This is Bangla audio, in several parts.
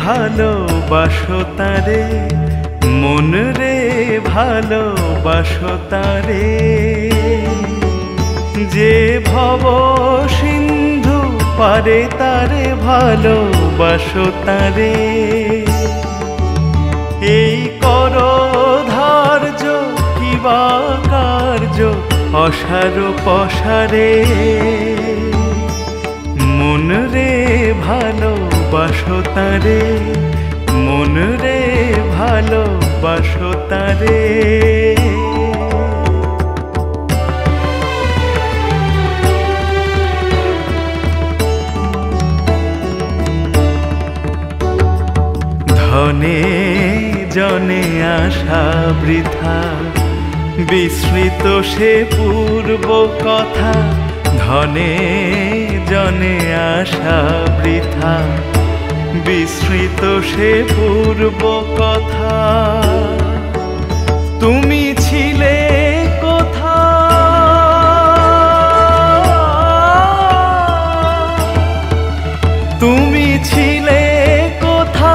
ভালোবাসো তারে, মন রে ভালোবাসো তারে। যে ভব সিন্ধু পারে তারে ভালোবাসো তারে। এই করো ধার্য কিবা কার্য অসার পসারে, মন রে ভালোবাসো তারে, মন রে ভালোবাসো তারে। ধনে জনে আশা বৃথা, বিস্মৃত সে পূর্ব কথা। ধনে জনে আশা বৃথা, বিস্মৃত সে পূর্ব কথা। তুমি ছিলে কোথা, তুমি ছিলে কোথা,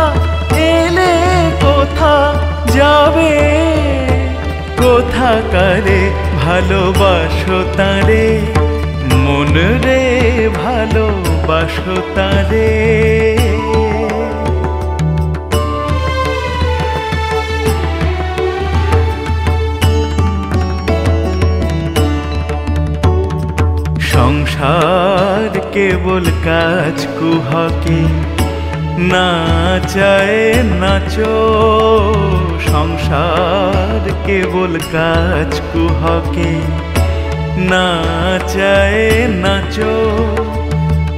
এলে কোথা, যাবে কোথাকারে। ভালোবাসো তারে, মন রে ভালোবাসো তারে। সংসার কেবল কাজ কুহকে, না চায় নাচো। সংসার কেবল কাজ কুহকে, না চায় নাচো।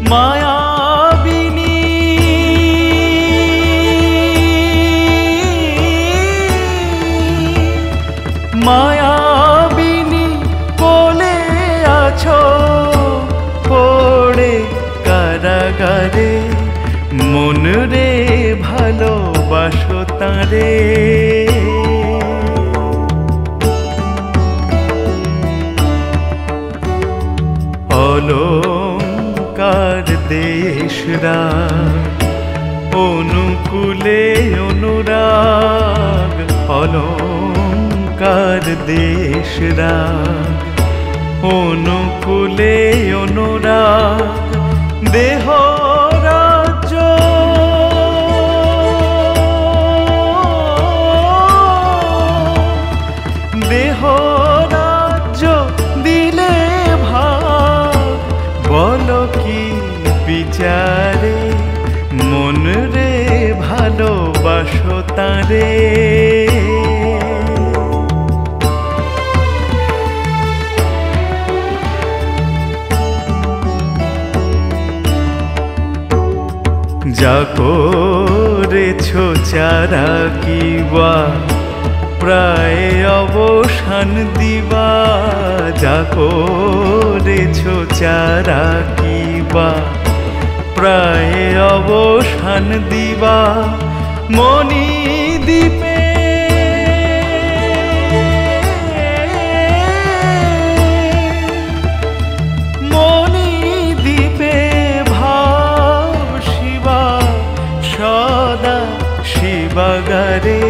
মায়াবিনী মায়াবিনী কোলে আছো পড়ে কারাগারে। মন রে ভালোবাসো তারে। অলংকার দেশরা অনুকূলে অনুরাগ। অলংকার দেশরা অনুকূলে অনুরাগ। দেহ রাজ্য দেহ রাজ্য দিলে ভাগ। বলো কি বিচারে, মন রে ভালোবাসো তারে। যা করেছো চারা কিবা, প্রায় অবসান দিবা। যা করেছো চারা কিবা, প্রায় অবসান দিবা। মনি দ্বীপে মনি দ্বীপে ভাব শিবা সদা শিবাগারে।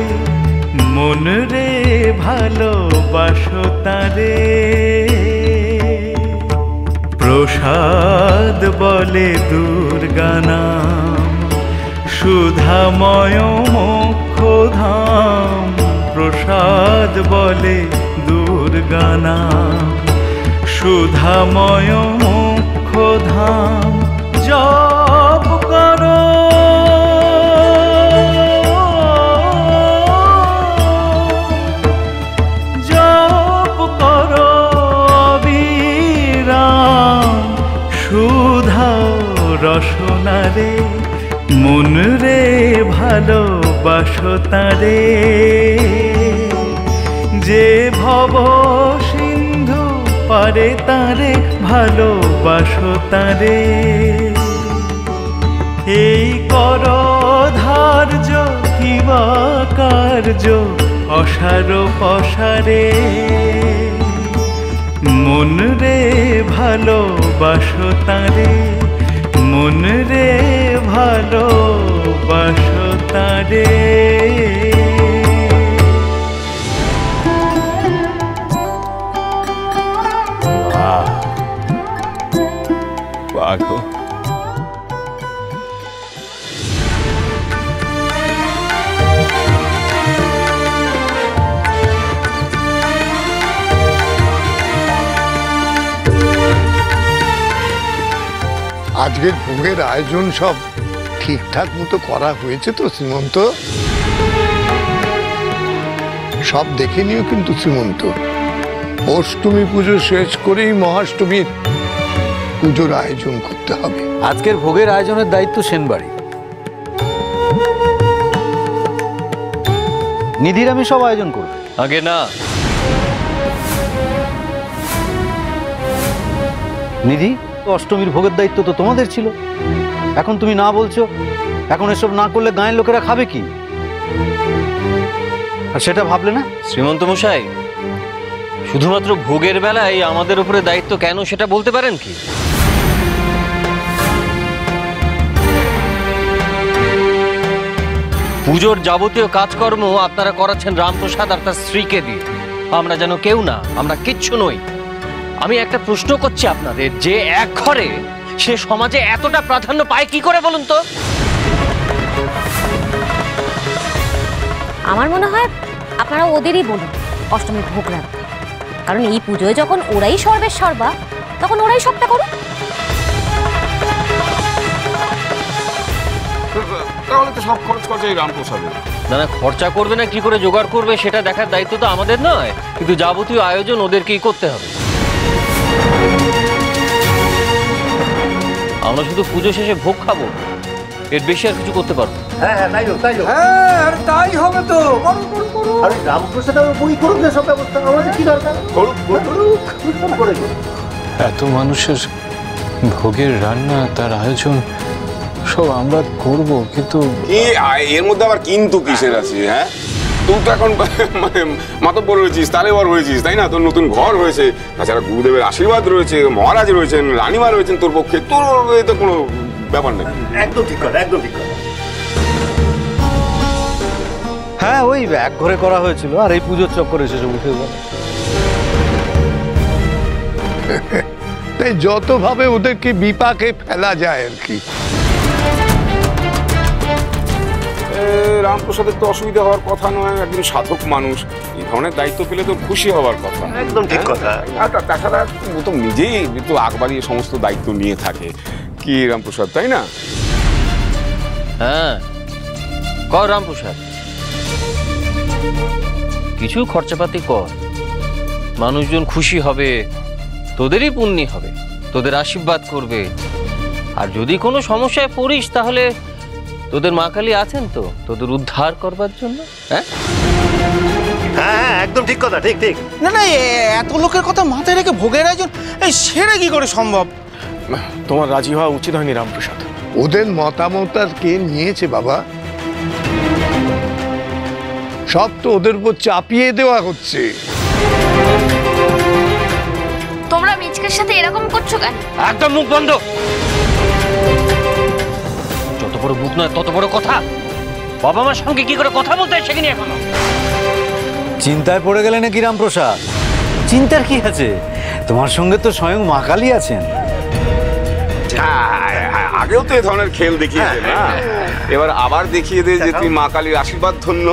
মন রে ভালোবাসো তারে। প্রসাদ বলে দুর্গা নাম, সুধাময় মোক্ষধাম। প্রসাদ বলে দুর্গা নাম, সুধাময় মোক্ষধাম। জপ করো জপ করো অবিরাম, সুধা রসনারে। মন রে ভালোবাসো তারে। যে ভব সিন্ধু পারে তারে ভালোবাসো তারে। এই কর ধার্য কিবা কার্য অসার পসারে। মন রে ভালোবাসো তারে, মন রে ভালোবাসো তারে। পাগল। আজকের ভোগের আয়োজন সব ঠিকঠাক মতো করা হয়েছে তো শ্রীমন্ত? সব দেখে নিও কিন্তু শ্রীমন্ত। অষ্টমী পুজো শেষ করেই মহাষ্টমীর পুজোর আয়োজন করতে হবে। আজকের ভোগের আয়োজনের দায়িত্ব সেনবাড়ি। নিধির আমি সব আয়োজন করব। আগে না, নিধি, অষ্টমীর ভোগের দায়িত্ব তো তোমাদের ছিল, এখন তুমি না বলছো। এখন এসব না করলে গাঁয়ের লোকেরা খাবে কি? আর সেটা ভাবলে না? শ্রীমন্ত মশাই, শুধুমাত্র ভোগের বেলায় আমাদের উপরে দায়িত্ব কেন সেটা বলতে পারেন কি? পুজোর যাবতীয় কাজকর্ম আপনারা করাচ্ছেন রামপ্রসাদ আর তার স্ত্রীকে দিয়ে। আমরা যেন কেউ না, আমরা কিচ্ছু নই। আমি একটা প্রশ্ন করছি আপনাদের, যে এক ঘরে সে সমাজে এতটা প্রাধান্য পায় কি করে বলুন তো? আমার মনে হয় আপনারা ওদেরই বলুন অষ্টমীর ভোগ রাখতে, কারণ এই পুজোয় যখন ওরাই সর্বের সর্বা, তখন ওরাই সবটা করুক। তাহলে তো সব খরচ খরচা এই রামপ্রসাদের। না না, খরচা করবে না কি করে জোগাড় করবে সেটা দেখার দায়িত্ব তো আমাদের নয়, কিন্তু যাবতীয় আয়োজন ওদেরকেই করতে হবে। আমরা শুধু পুজো শেষে ভোগ খাবো, এর বেশি আর কিছু করতে পারবো। হ্যাঁ হ্যাঁ, তাই হোক, তাই হোক। হ্যাঁ, আর তাই হবে তো। আরে রামপ্রসাদ বই করুক না, সব ব্যবস্থা আমাদের কি দরকার? এত মানুষের ভোগের রান্না, তার আয়োজন সব আমরা করব, কিন্তু এর মধ্যে আবার কিন্তু কিসের আছে? হ্যাঁ, তুই তো এখন মানে মাতব্বর হয়েছিস, তালেবর হয়েছিস, তাই না? তোর নতুন ঘর হয়েছে, তাছাড়া গুরুদেবের আশীর্বাদ রয়েছে, মহারাজ রয়েছেন, রানীমা রয়েছেন তোর পক্ষে, তোর তো কোনো ব্যাপার নেই। একদম ঠিক কথা, একদম ঠিক কথা। হ্যাঁ, ওই এক ঘরে করা হয়েছিল, আর এই পুজোর চক্করে এসে উঠে গেল। তাই যতভাবে ওদেরকে বিপাকে ফেলা যায় আর কি। রামপ্রসাদের তো অসুবিধা হওয়ার কথা নয়, একজন সাধক মানুষ, এই ধরনের দায়িত্ব পেলে তো খুশি হওয়ার কথা। একদম ঠিক কথা। আর তাছাড়া ও তো নিজেই তো আগ বাড়িয়ে সমস্ত দায়িত্ব নিয়ে থাকে কি রামপ্রসাদ, তাই না? হ্যাঁ, কর রামপ্রসাদ, কিছু খরচাপাতি কর, মানুষজন খুশি হবে, তোদেরই পুণ্যি হবে, তোদের আশীর্বাদ করবে। আর যদি কোনো সমস্যায় পড়িস তাহলে তোদের মা কালী আছেন তো তোদের উদ্ধার করবার জন্য। হ্যাঁ হ্যাঁ, একদম ঠিক কথা, ঠিক ঠিক। না না, এত লোকের কথা মাথায় রেখে ভোগের আয়োজন সেটা কি করে সম্ভব? তোমার রাজি হওয়া উচিত হয়নি রামপ্রসাদ। ওদের মতামত আর কে নিয়েছে বাবা? সব তো ওদের উপর চাপিয়ে দেওয়া হচ্ছে। তোমরা মিচকের সাথে এরকম করছো কেন? একদম মুখ বন্ধ। যত বড় মুখ নয় তত বড় কথা। বাবা মার সঙ্গে কি করে কথা বলতে হয় সেখানে এখনো। চিন্তায় পড়ে গেলে নাকি রামপ্রসাদ? চিন্তার কি আছে, তোমার সঙ্গে তো স্বয়ং মা কালী আছেন। আগেও তো এই ধরনের খেল দেখিয়েছে না, এবার আবার দেখিয়ে দে যে তুই মা কালীর আশীর্বাদ ধন্য।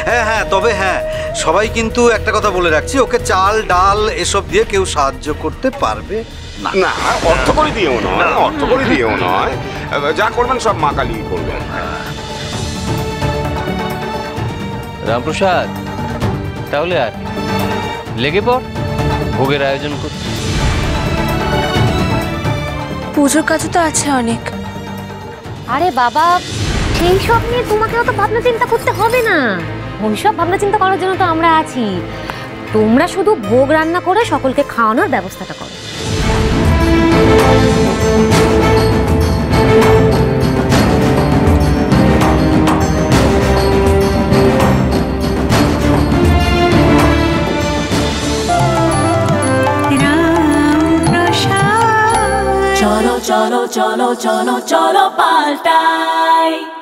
হ্যাঁ হ্যাঁ, তবে হ্যাঁ, সবাই কিন্তু একটা কথা বলে রাখছি, ওকে চাল ডাল এসব দিয়ে কেউ সাহায্য করতে পারবে না। না, অর্থ করে দিয়েও নয়, অর্থ করে দিয়েও নয়, যা করবেন সব মা কালী করবেন। রামপ্রসাদ, তাহলে আর লেগে পড়, ভোগের আয়োজন কর। পুজোর কাজও তো আছে অনেক। আরে বাবা, সেই সব নিয়ে তোমাকে অত ভাবনা চিন্তা করতে হবে না। ওই সব ভাবনা চিন্তা করার জন্য তো আমরা আছি। তোমরা শুধু ভোগ রান্না করে সকলকে খাওয়ানোর ব্যবস্থাটা করো। চলো চলো চলো চলো চলো পাল্টাই।